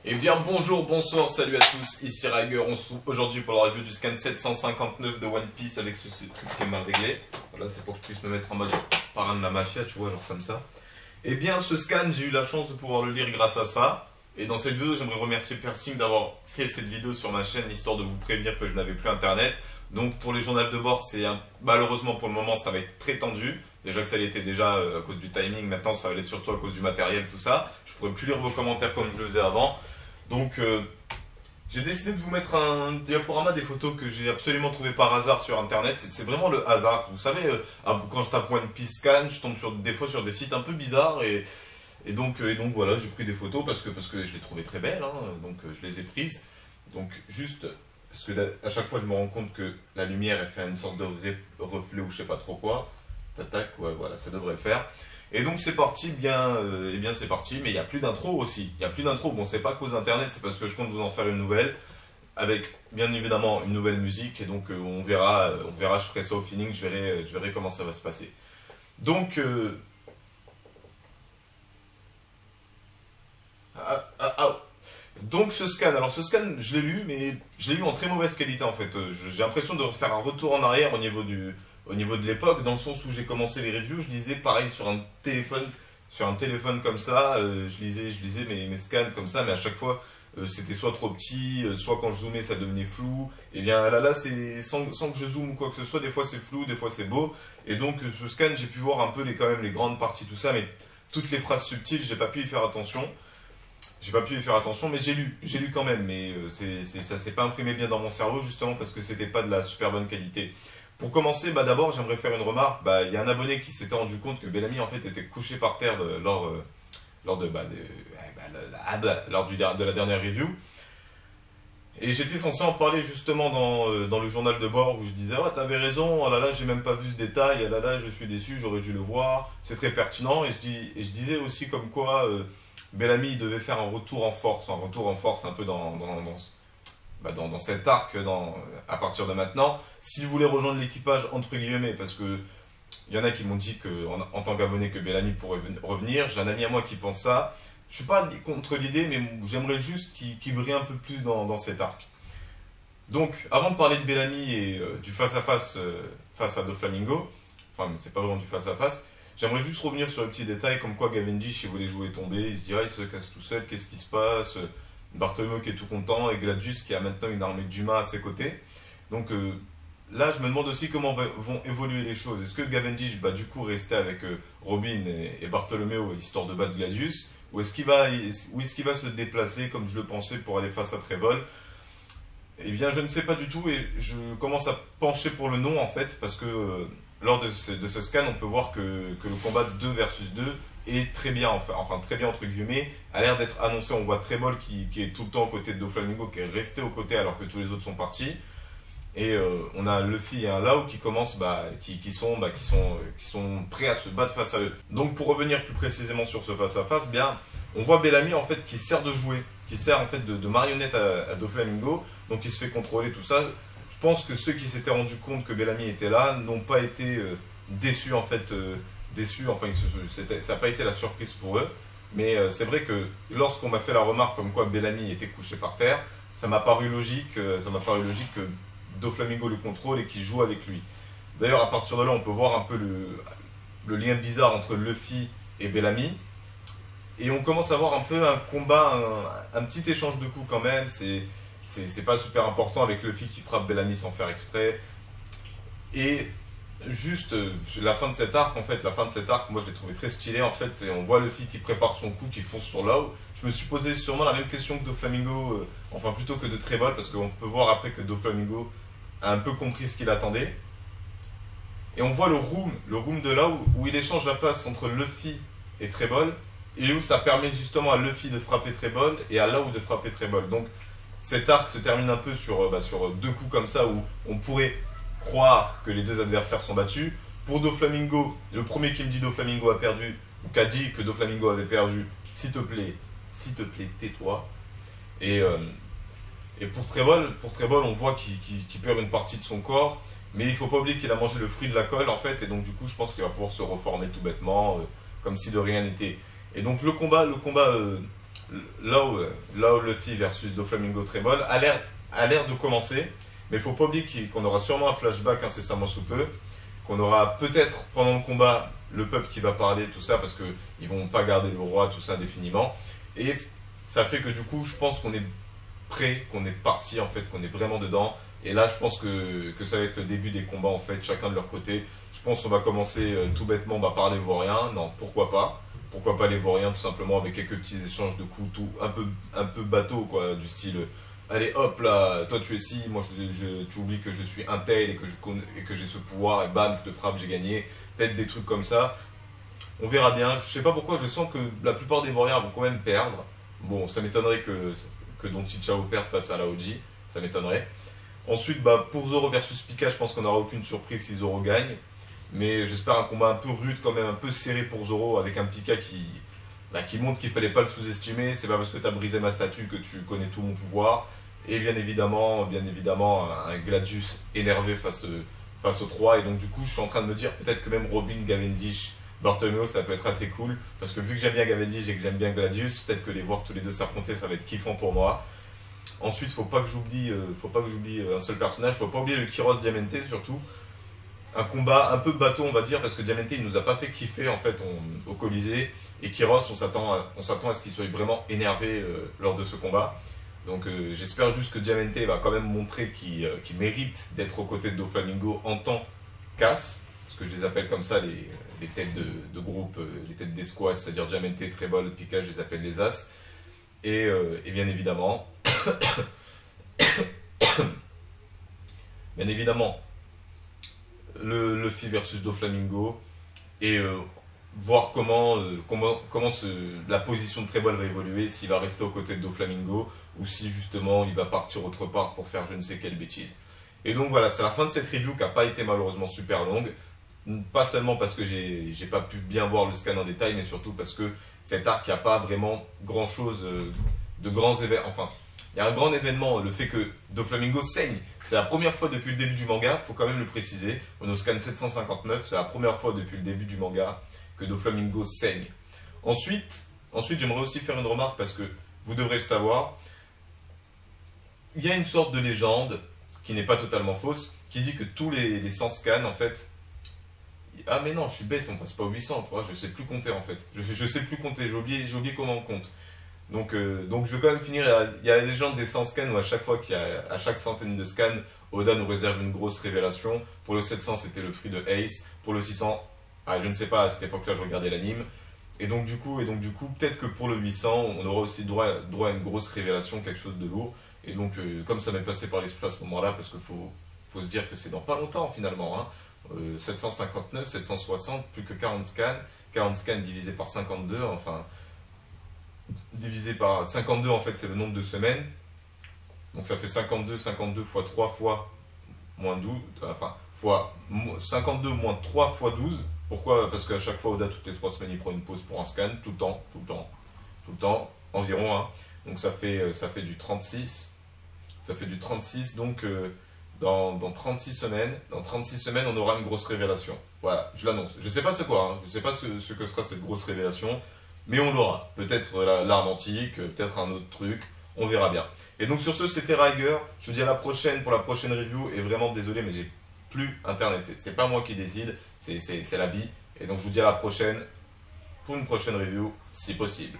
Eh bien bonjour, bonsoir, salut à tous, ici Rager, on se trouve aujourd'hui pour la review du scan 759 de One Piece avec ce truc qui est mal réglé. Voilà, c'est pour que je puisse me mettre en mode parrain de la mafia, tu vois, genre comme ça. Eh bien ce scan, j'ai eu la chance de pouvoir le lire grâce à ça. Et dans cette vidéo, j'aimerais remercier Persing d'avoir fait cette vidéo sur ma chaîne, histoire de vous prévenir que je n'avais plus internet. Donc pour les journaux de bord, malheureusement pour le moment, ça va être très tendu. Déjà que ça l'était déjà à cause du timing, maintenant ça va l'être surtout à cause du matériel, tout ça. Je pourrais plus lire vos commentaires comme je le faisais avant. Donc j'ai décidé de vous mettre un diaporama des photos que j'ai absolument trouvé par hasard sur internet. C'est vraiment le hasard. Vous savez, quand je tape One Piece Scan, je tombe des fois sur des sites un peu bizarres et donc voilà, j'ai pris des photos parce que je les trouvais très belles, hein, donc je les ai prises. Donc juste parce que à chaque fois je me rends compte que la lumière elle fait une sorte de reflet ou je sais pas trop quoi. Tac, ouais, voilà, ça devrait le faire. Et donc c'est parti, eh bien c'est parti, mais il n'y a plus d'intro aussi. Il n'y a plus d'intro, bon c'est pas à cause d'internet, c'est parce que je compte vous en faire une nouvelle, avec bien évidemment une nouvelle musique, et donc on verra, je ferai ça au feeling, je verrai comment ça va se passer. Donc, donc ce scan, alors ce scan je l'ai lu, mais je l'ai lu en très mauvaise qualité en fait. J'ai l'impression de faire un retour en arrière au niveau de l'époque, dans le sens où j'ai commencé les reviews, je lisais pareil sur un téléphone comme ça, je lisais mes scans comme ça, mais à chaque fois c'était soit trop petit, soit quand je zoomais ça devenait flou. Et bien là c'est sans que je zoome ou quoi que ce soit, des fois c'est flou, des fois c'est beau. Et donc ce scan j'ai pu voir un peu quand même les grandes parties, tout ça, mais toutes les phrases subtiles j'ai pas pu y faire attention. Mais j'ai lu quand même, mais ça s'est pas imprimé bien dans mon cerveau justement parce que c'était pas de la super bonne qualité. Pour commencer, d'abord j'aimerais faire une remarque. Il y a un abonné qui s'était rendu compte que Bellamy en fait était couché par terre lors de la dernière review. Et j'étais censé en parler justement dans le journal de bord où je disais « Ah, t'avais raison, oh là là, j'ai même pas vu ce détail, oh là là, je suis déçu, j'aurais dû le voir, c'est très pertinent. » Et je disais aussi comme quoi Bellamy devait faire un retour en force un peu dans cet arc à partir de maintenant, s'il voulait rejoindre l'équipage entre guillemets, parce que il y en a qui m'ont dit en tant qu'abonné que Bellamy pourrait revenir. J'ai un ami à moi qui pense ça. Je suis pas contre l'idée, mais j'aimerais juste qu'il brille un peu plus dans cet arc. Donc, avant de parler de Bellamy et du face-à-face face à Doflamingo, enfin, c'est pas vraiment du face-à-face, j'aimerais juste revenir sur le petit détail comme quoi Cavendish, il voulait jouer tomber, il se dirait, il se casse tout seul, qu'est-ce qui se passe? Bartholomew qui est tout content et Gladius qui a maintenant une armée d'humains à ses côtés. Donc là, je me demande aussi comment vont évoluer les choses. Est-ce que Cavendish va du coup rester avec Robin et Bartholomew histoire de battre Gladius, ou est-ce qu'il va se déplacer comme je le pensais pour aller face à Trébol? Eh bien, je ne sais pas du tout et je commence à pencher pour le non en fait, parce que lors de ce scan, on peut voir que le combat 2 versus 2 est très bien, enfin très bien entre guillemets, a l'air d'être annoncé. On voit Trébol qui est tout le temps aux côtés de Doflamingo, qui est resté aux côtés alors que tous les autres sont partis. Et on a Luffy et un Lao qui commencent, qui sont prêts à se battre face à eux. Donc pour revenir plus précisément sur ce face-à-face, bien, on voit Bellamy en fait qui sert de jouet, qui sert en fait de marionnette à Doflamingo, donc il se fait contrôler tout ça. Je pense que ceux qui s'étaient rendus compte que Bellamy était là n'ont pas été déçus en fait, enfin ça n'a pas été la surprise pour eux. Mais c'est vrai que lorsqu'on m'a fait la remarque comme quoi Bellamy était couché par terre, ça m'a paru logique que Doflamingo le contrôle et qu'il joue avec lui. D'ailleurs, à partir de là, on peut voir un peu le lien bizarre entre Luffy et Bellamy. Et on commence à voir un peu un combat, un petit échange de coups quand même. C'est pas super important avec Luffy qui frappe Bellamy sans faire exprès. Et juste la fin de cet arc, moi je l'ai trouvé très stylé en fait. Et on voit Luffy qui prépare son coup, qui fonce sur Law. Je me suis posé sûrement la même question que Doflamingo, enfin plutôt que de Trébol, parce qu'on peut voir après que Doflamingo a un peu compris ce qu'il attendait. Et on voit le room de là où il échange la passe entre Luffy et Trébol, et où ça permet justement à Luffy de frapper Trébol et à Law de frapper Trébol. Donc cet arc se termine un peu sur deux coups comme ça où on pourrait croire que les deux adversaires sont battus. Pour Doflamingo, le premier qui me dit Doflamingo a perdu, ou qui a dit que Doflamingo avait perdu, s'il te plaît, tais-toi. Et pour Trébol, on voit qu'il perd une partie de son corps, mais il faut pas oublier qu'il a mangé le fruit de la colle en fait, et donc du coup je pense qu'il va pouvoir se reformer tout bêtement, comme si de rien n'était. Et donc le combat là où Luffy versus Doflamingo Trébol a l'air de commencer, mais il faut pas oublier qu'on aura sûrement un flashback incessamment sous peu, qu'on aura peut-être pendant le combat le peuple qui va parler, tout ça, parce qu'ils vont pas garder le roi, tout ça indéfiniment. Et ça fait que du coup, je pense qu'on est prêt, qu'on est parti en fait, qu'on est vraiment dedans. Et là, je pense que ça va être le début des combats en fait, chacun de leur côté. Je pense qu'on va commencer tout bêtement par les vauriens. Non, pourquoi pas? Pourquoi pas les vauriens tout simplement avec quelques petits échanges de coups, tout un peu bateau quoi, du style. Allez hop là, toi tu es ci, moi tu oublies que je suis un tel et que j'ai ce pouvoir et bam, je te frappe, j'ai gagné. Peut-être des trucs comme ça. On verra bien. Je sais pas pourquoi, je sens que la plupart des vauriens vont quand même perdre. Bon, ça m'étonnerait que Don Chichao perde face à la Oji. Ça m'étonnerait. Ensuite, pour Zoro versus Pika, je pense qu'on n'aura aucune surprise si Zoro gagne. Mais j'espère un combat un peu rude, quand même un peu serré pour Zoro, avec un Pika qui montre qu'il fallait pas le sous-estimer. C'est pas parce que tu as brisé ma statue que tu connais tout mon pouvoir. Et bien évidemment un Gladius énervé face aux trois. Et donc du coup, je suis en train de me dire peut-être que même Robin, Cavendish, Bartholomew, ça peut être assez cool. Parce que vu que j'aime bien Cavendish et que j'aime bien Gladius, peut-être que les voir tous les deux s'affronter, ça va être kiffant pour moi. Ensuite, faut pas que j'oublie un seul personnage. Faut pas oublier le Kyros Diamante surtout. Un combat un peu bateau, on va dire, parce que Diamante il nous a pas fait kiffer en fait au Colisée. Et Kyros, on s'attend à ce qu'il soit vraiment énervé lors de ce combat. Donc j'espère juste que Diamante va quand même montrer qu'il mérite d'être aux côtés de Doflamingo en tant qu'as, parce que je les appelle comme ça les têtes de groupe, les têtes d'escouade, c'est-à-dire Diamante, Trébol, Pika, je les appelle les as. Et bien évidemment, le Luffy versus Doflamingo et voir comment la position de Trébol va évoluer, s'il va rester aux côtés de Doflamingo ou si justement il va partir autre part pour faire je ne sais quelle bêtise. Et donc voilà, c'est la fin de cette review qui n'a pas été malheureusement super longue. Pas seulement parce que j'ai pas pu bien voir le scan en détail, mais surtout parce que cet arc, il n'y a pas vraiment grand chose de grands événements. Enfin, il y a un grand événement, le fait que Doflamingo saigne. C'est la première fois depuis le début du manga, il faut quand même le préciser. On est au scan 759, c'est la première fois depuis le début du manga que Doflamingo saigne. Ensuite j'aimerais aussi faire une remarque parce que vous devrez le savoir. Il y a une sorte de légende, qui n'est pas totalement fausse, qui dit que tous les 100 scans, en fait... Ah mais non, je suis bête, on passe pas aux 800, je sais plus compter en fait. Je sais plus compter, j'ai oublié comment on compte. Donc je vais quand même finir, il y a la légende des 100 scans où à chaque fois à chaque centaine de scans, Oda nous réserve une grosse révélation. Pour le 700, c'était le fruit de Ace. Pour le 600, je ne sais pas, à cette époque-là, je regardais l'anime. Et donc du coup, peut-être que pour le 800, on aura aussi droit à une grosse révélation, quelque chose de lourd. Et donc, comme ça m'est passé par l'esprit à ce moment-là, parce qu'il faut se dire que c'est dans pas longtemps finalement, hein. 759, 760, plus que 40 scans. 40 scans divisé par 52, enfin... Divisé par 52, en fait, c'est le nombre de semaines. Donc ça fait 52 fois 3 fois moins 12, enfin, 52 moins 3 fois 12. Pourquoi? Parce qu'à chaque fois, Oda, toutes les 3 semaines, il prend une pause pour un scan, tout le temps, environ, hein. Donc ça fait du 36. Ça fait du 36, donc dans 36 semaines, on aura une grosse révélation. Voilà, je l'annonce. Je sais pas c'est quoi, hein. Je sais pas ce que sera cette grosse révélation, mais on l'aura. Peut-être l'arme antique, peut-être un autre truc, on verra bien. Et donc sur ce, c'était Riger. Je vous dis à la prochaine pour la prochaine review, et vraiment désolé, mais j'ai plus internet. C'est pas moi qui décide, c'est la vie. Et donc je vous dis à la prochaine pour une prochaine review, si possible.